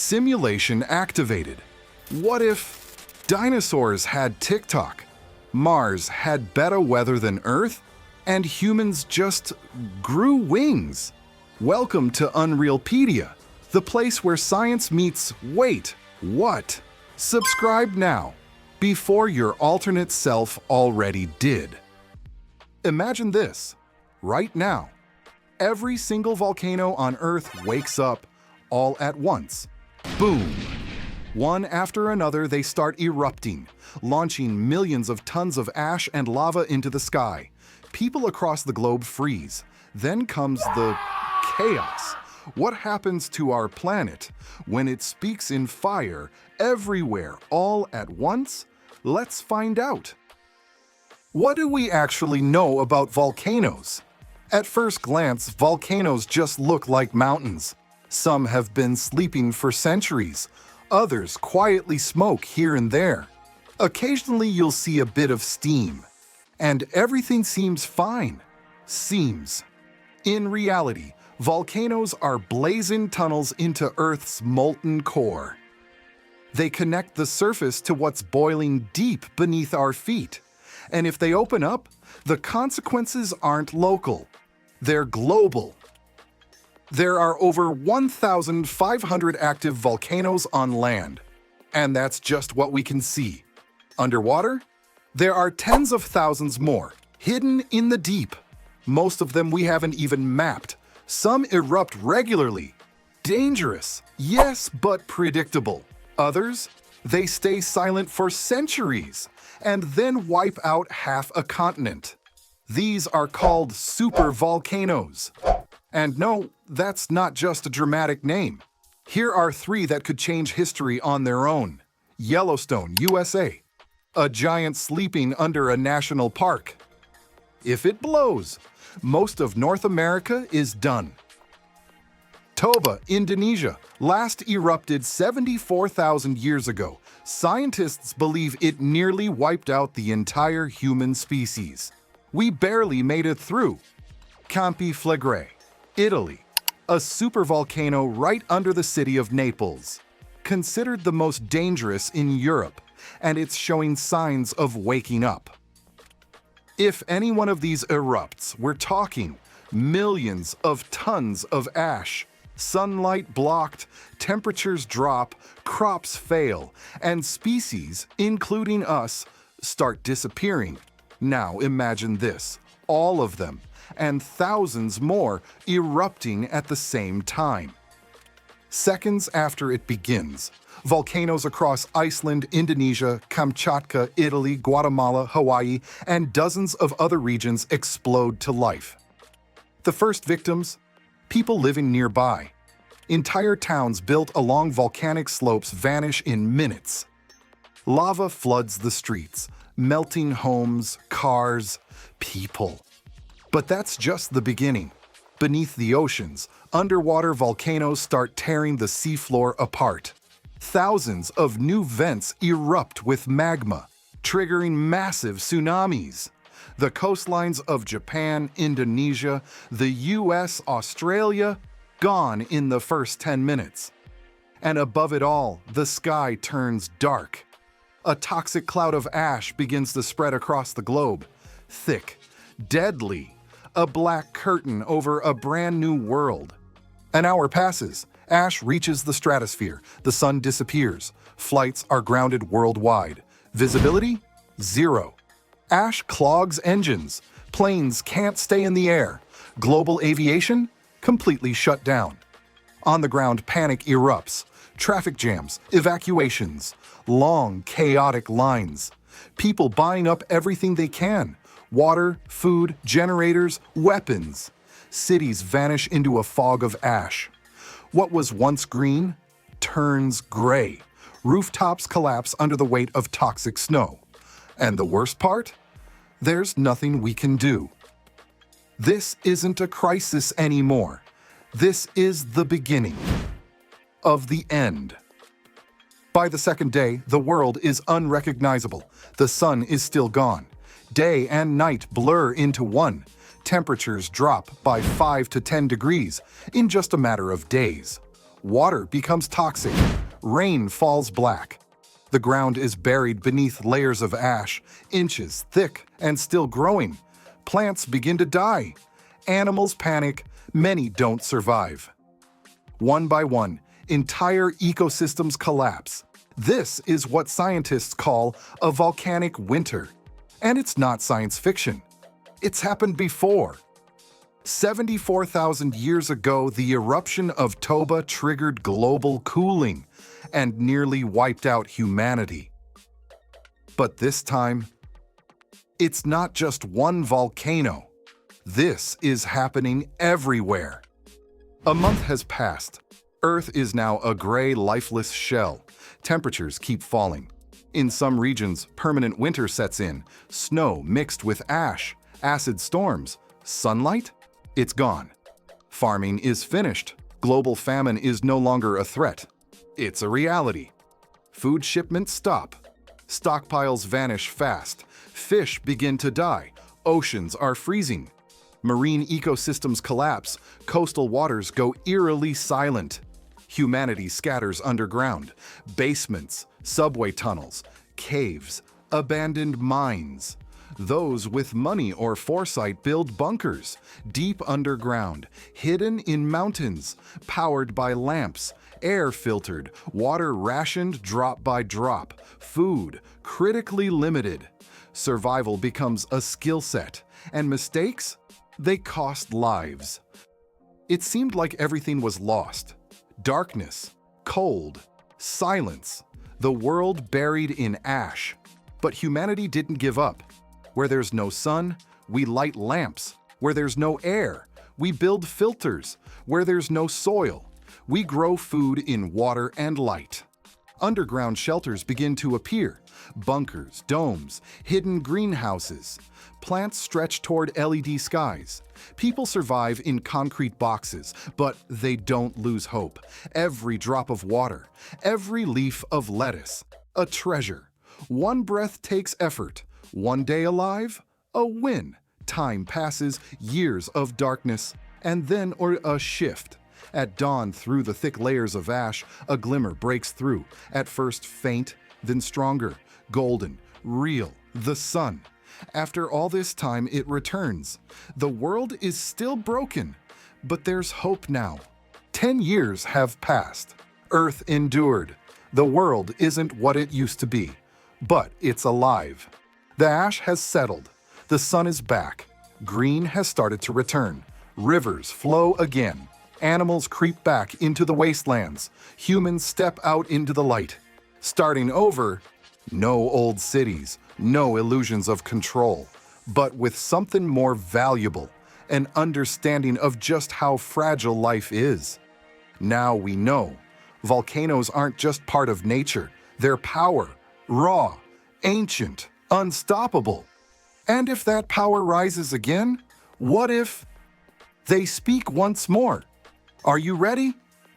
Simulation activated. What if dinosaurs had TikTok, Mars had better weather than Earth, and humans just grew wings? Welcome to Unrealpedia, the place where science meets wait, what? Subscribe now, before your alternate self already did. Imagine this, right now. Every single volcano on Earth wakes up all at once. Boom! One after another, they start erupting, launching millions of tons of ash and lava into the sky. People across the globe freeze. Then comes the chaos. What happens to our planet when it speaks in fire everywhere all at once? Let's find out. What do we actually know about volcanoes? At first glance, volcanoes just look like mountains. Some have been sleeping for centuries. Others quietly smoke here and there. Occasionally you'll see a bit of steam. And everything seems fine. Seems. In reality, volcanoes are blazing tunnels into Earth's molten core. They connect the surface to what's boiling deep beneath our feet. And if they open up, the consequences aren't local. They're global. There are over 1,500 active volcanoes on land. And that's just what we can see. Underwater? There are tens of thousands more, hidden in the deep. Most of them we haven't even mapped. Some erupt regularly. Dangerous, yes, but predictable. Others, they stay silent for centuries and then wipe out half a continent. These are called supervolcanoes. And no, that's not just a dramatic name. Here are three that could change history on their own. Yellowstone, USA. A giant sleeping under a national park. If it blows, most of North America is done. Toba, Indonesia, last erupted 74,000 years ago. Scientists believe it nearly wiped out the entire human species. We barely made it through. Campi Flegrei, Italy, a supervolcano right under the city of Naples. Considered the most dangerous in Europe, and it's showing signs of waking up. If any one of these erupts, we're talking millions of tons of ash. Sunlight blocked, temperatures drop, crops fail, and species, including us, start disappearing. Now imagine this, all of them, and thousands more erupting at the same time. Seconds after it begins, volcanoes across Iceland, Indonesia, Kamchatka, Italy, Guatemala, Hawaii, and dozens of other regions explode to life. The first victims? People living nearby. Entire towns built along volcanic slopes vanish in minutes. Lava floods the streets, melting homes, cars, people. But that's just the beginning. Beneath the oceans, underwater volcanoes start tearing the seafloor apart. Thousands of new vents erupt with magma, triggering massive tsunamis. The coastlines of Japan, Indonesia, the US, Australia, gone in the first 10 minutes. And above it all, the sky turns dark. A toxic cloud of ash begins to spread across the globe. Thick, deadly, a black curtain over a brand new world. An hour passes. Ash reaches the stratosphere. The sun disappears. Flights are grounded worldwide. Visibility? Zero. Ash clogs engines. Planes can't stay in the air. Global aviation? Completely shut down. On the ground, panic erupts. Traffic jams, evacuations, long, chaotic lines. People buying up everything they can. Water, food, generators, weapons. Cities vanish into a fog of ash. What was once green turns gray. Rooftops collapse under the weight of toxic snow. And the worst part? There's nothing we can do. This isn't a crisis anymore. This is the beginning of the end. By the second day, the world is unrecognizable. The sun is still gone. Day and night blur into one. Temperatures drop by 5 to 10 degrees in just a matter of days. Water becomes toxic. Rain falls black. The ground is buried beneath layers of ash, inches thick and still growing. Plants begin to die. Animals panic. Many don't survive. One by one, entire ecosystems collapse. This is what scientists call a volcanic winter. And it's not science fiction. It's happened before. 74,000 years ago, the eruption of Toba triggered global cooling and nearly wiped out humanity. But this time, it's not just one volcano. This is happening everywhere. A month has passed. Earth is now a gray, lifeless shell. Temperatures keep falling. In some regions, permanent winter sets in. Snow mixed with ash, acid storms, sunlight? It's gone. Farming is finished. Global famine is no longer a threat. It's a reality. Food shipments stop. Stockpiles vanish fast. Fish begin to die. Oceans are freezing. Marine ecosystems collapse. Coastal waters go eerily silent. Humanity scatters underground. Basements, subway tunnels, caves, abandoned mines. Those with money or foresight build bunkers, deep underground, hidden in mountains, powered by lamps, air filtered, water rationed drop by drop, food critically limited. Survival becomes a skill set, and mistakes? They cost lives. It seemed like everything was lost. Darkness, cold, silence, the world buried in ash. But humanity didn't give up. Where there's no sun, we light lamps. Where there's no air, we build filters. Where there's no soil, we grow food in water and light. Underground shelters begin to appear. Bunkers, domes, hidden greenhouses. Plants stretch toward LED skies. People survive in concrete boxes, but they don't lose hope. Every drop of water, every leaf of lettuce, a treasure. One breath takes effort. One day alive, a win. Time passes, years of darkness, and then a shift. At dawn, through the thick layers of ash, a glimmer breaks through. At first faint, then stronger, golden, real, the sun. After all this time, it returns. The world is still broken, but there's hope now. 10 years have passed. Earth endured. The world isn't what it used to be, but it's alive. The ash has settled. The sun is back. Green has started to return. Rivers flow again. Animals creep back into the wastelands. Humans step out into the light. Starting over, no old cities, no illusions of control, but with something more valuable, an understanding of just how fragile life is. Now we know, volcanoes aren't just part of nature. They're power, raw, ancient, unstoppable. And if that power rises again, what if they speak once more? Are you ready?